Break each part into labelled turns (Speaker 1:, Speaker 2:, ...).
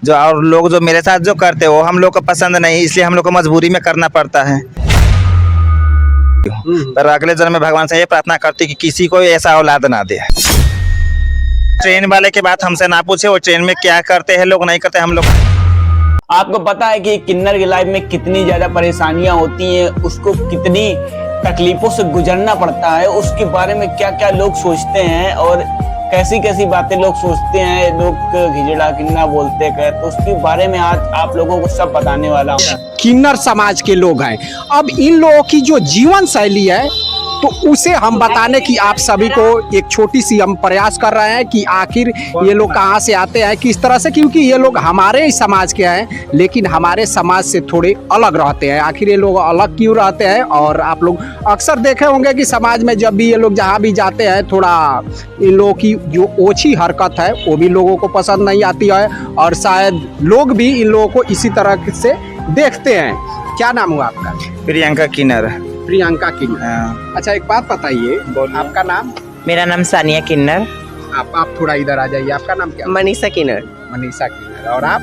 Speaker 1: जो और लोग जो मेरे साथ जो करते हैं वो हम लोग को पसंद नहीं, इसलिए हम लोग को मजबूरी में करना पड़ता है। पर अगले जन्म में भगवान से ये प्रार्थना करती कि किसी को ऐसा औलाद ना दे। ट्रेन वाले की बात हमसे ना पूछे, वो ट्रेन में क्या करते हैं लोग नहीं करते हम लोग।
Speaker 2: आपको पता है कि किन्नर की लाइफ में कितनी ज्यादा परेशानियां होती हैं, उसको कितनी तकलीफों से गुजरना पड़ता है, उसके बारे में क्या क्या लोग सोचते हैं और कैसी कैसी बातें लोग सोचते हैं, लोग घिजड़ा किन्ना बोलते हैं, तो उसके बारे में आज आप लोगों को सब बताने वाला हूँ।
Speaker 3: किन्नर समाज के लोग हैं। अब इन लोगों की जो जीवन शैली है तो उसे हम बताने की आप सभी को एक छोटी सी हम प्रयास कर रहे हैं कि आखिर ये लोग कहाँ से आते हैं, किस तरह से, क्योंकि ये लोग हमारे ही समाज के हैं लेकिन हमारे समाज से थोड़े अलग रहते हैं। आखिर ये लोग अलग क्यों रहते हैं? और आप लोग अक्सर देखे होंगे कि समाज में जब भी ये लोग जहाँ भी जाते हैं थोड़ा इन लोगों की जो ओछी हरकत है वो भी लोगों को पसंद नहीं आती है और शायद लोग भी इन लोगों को इसी तरह से देखते हैं। क्या नाम हुआ आपका?
Speaker 1: प्रियंका किन्नर।
Speaker 3: प्रियंका किन्नर। अच्छा, एक बात बताइए, आपका नाम?
Speaker 4: मेरा नाम सानिया किन्नर।
Speaker 3: आप थोड़ा इधर आ जाइए। आपका नाम क्या?
Speaker 4: मनीषा किन्नर।
Speaker 3: मनीषा किन्नर। और आप?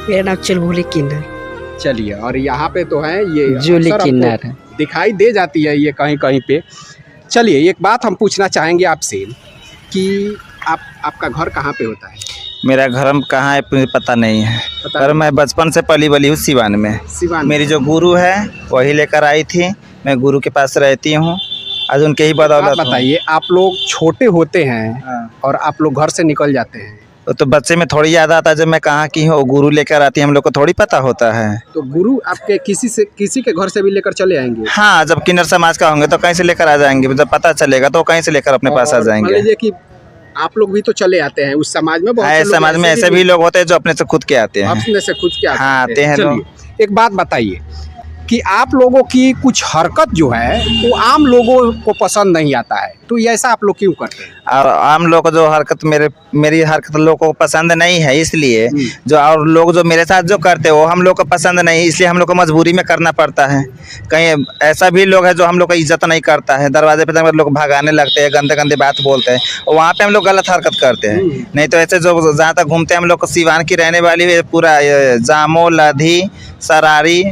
Speaker 4: मेरा नाम चुलबुली किन्नर।
Speaker 3: चलिए, और यहाँ पे तो है ये
Speaker 4: जूली किन्नर
Speaker 3: दिखाई दे जाती है ये कहीं कहीं पे। चलिए, एक बात हम पूछना चाहेंगे आपसे कि आपका घर कहाँ पे होता है?
Speaker 1: मेरा घर कहाँ है मुझे पता नहीं है, पर मैं बचपन से पली बली हूँ सिवान में। मेरी जो गुरु है वही लेकर आई थी, मैं गुरु के पास रहती हूँ, आज उनके ही बदौलत।
Speaker 3: बताइए, आप लोग छोटे होते हैं और आप लोग घर से निकल जाते हैं
Speaker 1: तो बच्चे में थोड़ी याद आता है जब मैं कहाँ की हूँ, गुरु लेकर आती है, हम लोग को थोड़ी पता होता है।
Speaker 3: तो गुरु आपके किसी के घर से भी लेकर चले आएंगे?
Speaker 1: हाँ, जब किन्नर समाज का होंगे तो कहीं से लेकर आ जाएंगे, जब पता चलेगा तो कहीं से लेकर अपने पास आ जाएंगे।
Speaker 3: मान लीजिए कि आप लोग भी तो चले आते हैं उस समाज में। बहुत
Speaker 1: समाज में ऐसे भी लोग होते हैं जो अपने से खुद के आते हैं।
Speaker 3: अपने से खुद के
Speaker 1: आते हैं लोग।
Speaker 3: एक बात बताइए कि आप लोगों की कुछ हरकत जो है वो आम लोगों को पसंद नहीं आता है, तो ऐसा आप लोग क्यों करते हैं?
Speaker 1: और आम लोग को जो हरकत मेरी हरकत लोगों को पसंद नहीं है, इसलिए जो और लोग जो मेरे साथ जो करते हैं वो हम लोग को पसंद नहीं, इसलिए हम लोग को मजबूरी में करना पड़ता है। कहीं ऐसा भी लोग है जो हम लोग का इज्जत नहीं करता है, दरवाजे पे लोग भगाने लगते हैं, गंदे गंदे बात बोलते हैं, और वहाँ पे हम लोग गलत हरकत करते हैं। नहीं तो ऐसे जो जहाँ तक घूमते हैं हम लोग को सिवान की रहने वाली पूरा जामो, लधी, सरारी,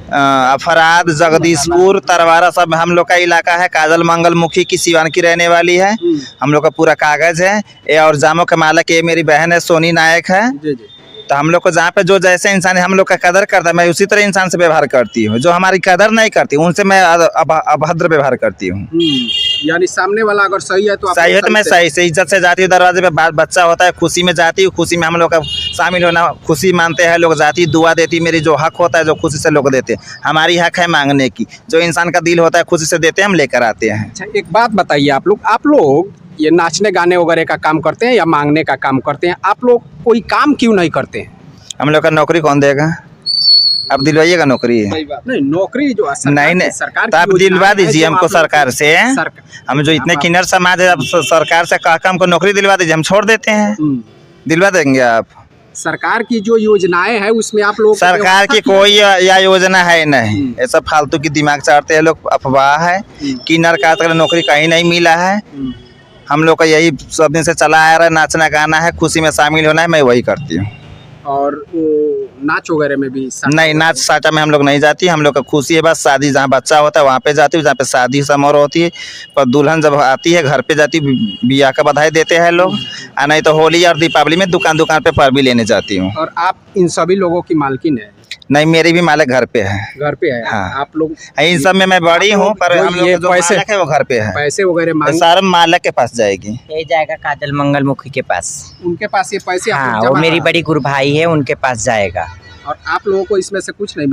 Speaker 1: अफराद, जगदीशपुर, तरवारा सब हम लोग का इलाका है। काजल मंगलमुखी की सिवान की रहने वाली है, हम लोग का पूरा कागज है ये। और जामो के मालक ये मेरी बहन है, सोनी नायक है। तो हम लोग को जहाँ पे जो जैसे इंसान हम लोग का कदर करता है, मैं उसी तरह इंसान से व्यवहार करती हूँ। जो हमारी कदर नहीं करती उनसे मैं अभद्र व्यवहार करती हूँ।
Speaker 3: यानी सामने वाला अगर सही है तो
Speaker 1: सही है तो मैं सही से इज्जत से जाती हूँ। दरवाजे पे बच्चा होता है, खुशी में जाती हूँ, खुशी में हम लोग का शामिल होना खुशी मानते हैं लोग, जाती दुआ देती। मेरी जो हक होता है जो खुशी से लोग देते हैं, हमारी हक है मांगने की, जो इंसान का दिल होता है खुशी से देते हैं, हम लेकर आते हैं।
Speaker 3: अच्छा, एक बात बताइए, आप लोग ये नाचने गाने वगैरह का काम करते हैं या मांगने का काम करते हैं? आप लोग कोई काम क्यों नहीं करते हैं?
Speaker 1: हम लोग का नौकरी कौन देगा? आप दिलवाइएगा नौकरी?
Speaker 3: नहीं, नौकरी जो
Speaker 1: नहीं
Speaker 3: सरकार
Speaker 1: तो आप दिलवा दीजिए हमको सरकार से। हम जो इतने किन्नर समाज है, आप सरकार से कहा हमको नौकरी दिलवा दीजिए, हम छोड़ देते हैं। दिलवा देंगे आप?
Speaker 3: सरकार की जो योजनाएं हैं उसमें आप लोग?
Speaker 1: सरकार की कोई या योजना है नहीं, ऐसा फालतू की दिमाग चाटते हैं लोग, अफवाह है। किन्नर का नौकरी कहीं नहीं मिला है। हम लोग का यही सब दिन से चला आ रहा है, नाचना गाना है, खुशी में शामिल होना है, मैं वही करती हूँ।
Speaker 3: और नाच वगैरह में भी
Speaker 1: नहीं, नाच साटा में हम लोग नहीं जाती। हम लोग का खुशी है बस, शादी जहाँ बच्चा होता है वहाँ पे जाती हूँ, जहाँ पे शादी समारोह होती है। पर दुल्हन जब आती है घर पे जाती, बियाह का बधाई देते हैं लोग। नहीं तो होली और दीपावली में दुकान पे पर भी लेने जाती हूँ।
Speaker 3: और आप इन सभी लोगों की मालकिन है?
Speaker 1: नहीं, मेरी भी मालिक घर पे है।
Speaker 3: घर पे है?
Speaker 1: हाँ।
Speaker 3: आप लोग
Speaker 1: इन सब में मैं बड़ी हूँ, पर हम लोग जो मालिक है वो घर पे है।
Speaker 3: पैसे वगैरह
Speaker 1: सारा मालिक के पास जाएगी।
Speaker 4: ये जाएगा काजल मंगलमुखी के पास।
Speaker 3: उनके पास ये पैसे?
Speaker 4: हाँ, वो मेरी बड़ी गुरु भाई है, उनके पास जाएगा।
Speaker 3: और आप लोगों को इसमें से कुछ नहीं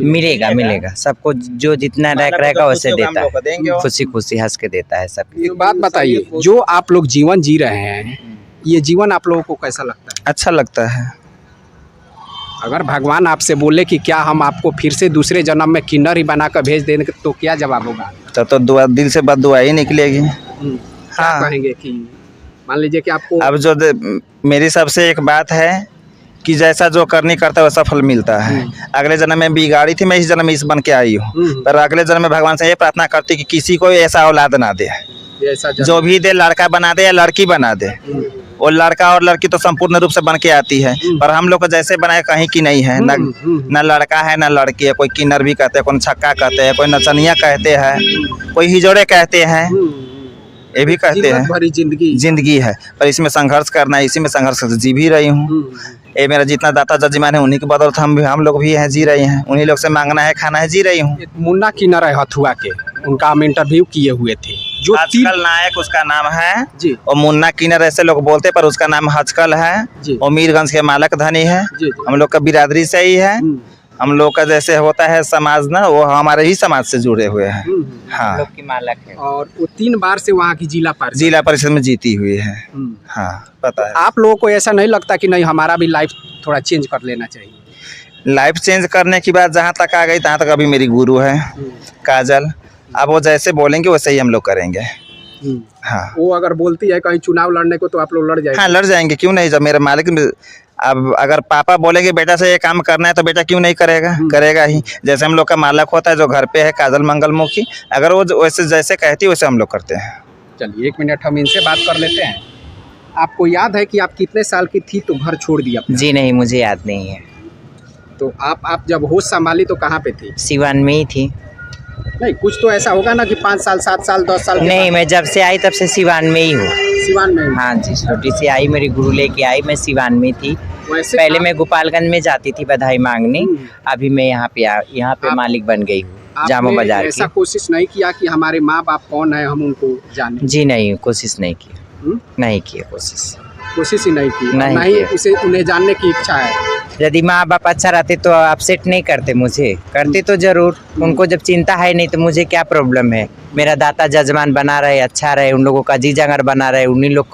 Speaker 4: मिलेगा सबको, जो जितना रहेगा वैसे देता है, खुशी खुशी हंस के देता है सब।
Speaker 3: एक बात बताइए, जो आप लोग जीवन जी रहे हैं, ये जीवन आप लोगों को कैसा लगता है?
Speaker 1: अच्छा लगता है।
Speaker 3: अगर भगवान आपसे बोले कि क्या हम आपको फिर से दूसरे जन्म में किन्नर ही बनाकर भेज देंगे, तो क्या जवाब होगा?
Speaker 1: तो दुआ दिल से बद दुआ ही निकलेगी।
Speaker 3: क्या कहेंगे कि मान लीजिए कि आपको
Speaker 1: अब जो मेरी सबसे एक बात है कि जैसा जो करनी करता है वैसा फल मिलता है। अगले जन्म में बिगाड़ी थी, मैं इस जन्म में इस बन के आई हूँ, पर अगले जन्म में भगवान से ये प्रार्थना करती कि किसी को ऐसा औलाद ना दे।
Speaker 3: ये ऐसा
Speaker 1: जो भी दे, लड़का बना दे या लड़की बना दे, वो लड़का और लड़की तो संपूर्ण रूप से बन के आती है, पर हम लोग को जैसे बनाए कहीं की नहीं है, न लड़का है न लड़की है। कोई किन्नर भी कहते हैं, कोई छक्का कहते हैं, कोई नचनिया कहते हैं, कोई हिजोड़े कहते हैं, ये भी कहते हैं।
Speaker 3: भरी
Speaker 1: जिंदगी है, पर इसमें संघर्ष करना है, इसी में संघर्ष करके जी भी रही हूँ। ये मेरा जितना दाता जजमान है उन्हीं की बदौलत हम लोग भी हैं, जी रहे हैं। उन्हीं लोग से मांगना है, खाना है, जी रही हूँ।
Speaker 3: मुन्ना किन्नर है हथुआ के, उनका हम इंटरव्यू किए हुए थे। जो
Speaker 1: हजकल नायक उसका नाम है
Speaker 3: जी,
Speaker 1: और मुन्ना किन्नर ऐसे लोग बोलते, पर उसका नाम हजकल है
Speaker 3: जी।
Speaker 1: और मीरगंज के मालक धनी है।
Speaker 3: जी।
Speaker 1: हम लोग का बिरादरी से ही है। हम लोग का जैसे होता है समाज ना, वो हमारे ही समाज से जुड़े हुए हैं। हाँ,
Speaker 4: लोग की मालक है।
Speaker 3: और वो 3 बार से वहाँ की जिला
Speaker 1: परिषद में जीती हुई है। हाँ, पता है।
Speaker 3: आप लोगों को ऐसा नहीं लगता कि नहीं हमारा भी लाइफ थोड़ा चेंज कर लेना चाहिए?
Speaker 1: लाइफ चेंज करने की बात जहाँ तक आ गई तहाँ तक अभी मेरी गुरु है काजल। अब वो जैसे बोलेंगे वैसे ही हम लोग करेंगे। हाँ,
Speaker 3: वो अगर बोलती है कहीं चुनाव लड़ने को तो आप लोग लड़ जाएंगे?
Speaker 1: हाँ, लड़ जाएंगे, क्यों नहीं। जब मेरे मालिक, अब अगर पापा बोलेंगे बेटा से ये काम करना है तो बेटा क्यों नहीं करेगा, करेगा ही। जैसे हम लोग का मालक होता है जो घर पे है, काजल मंगलमुखी, अगर वो वैसे जैसे कहती है वैसे हम लोग करते हैं।
Speaker 3: चलिए 1 मिनट हम इनसे बात कर लेते हैं। आपको याद है कि आप कितने साल की थी तो घर छोड़ दिया?
Speaker 4: जी नहीं, मुझे याद नहीं है।
Speaker 3: तो आप जब होश संभाली तो कहाँ पे थी?
Speaker 4: सिवान में ही थी।
Speaker 3: नहीं, कुछ तो ऐसा होगा ना कि 5 साल 7 साल 10 साल?
Speaker 4: नहीं, मैं जब से आई तब से सिवान में ही हूँ।
Speaker 3: सिवान में?
Speaker 4: हाँ जी, छोटी सी आई, मेरी गुरु लेके आई, मैं सिवान में थी।
Speaker 3: वैसे
Speaker 4: पहले मैं गोपालगंज में जाती थी बधाई मांगने, अभी मैं यहाँ पे मालिक बन गई हूँ, जामो बाजार
Speaker 3: ऐसा
Speaker 4: की।
Speaker 3: कोशिश नहीं किया कि हमारे माँ बाप कौन है हम उनको जाने?
Speaker 4: जी नहीं, कोशिश नहीं की, नहीं की
Speaker 3: कोशिश ही नहीं की।
Speaker 4: नहीं
Speaker 3: नहीं
Speaker 4: किया।
Speaker 3: उसे उन्हें जानने की इच्छा है?
Speaker 4: यदि माँ बाप अच्छा रहते तो अपसेट नहीं करते मुझे, करते तो जरूर। उनको जब चिंता है नहीं तो मुझे क्या प्रॉब्लम है। मेरा दाता जजमान बना रहे, अच्छा रहे, उन लोगों का जी जंगर बना रहे, उन्हीं लोग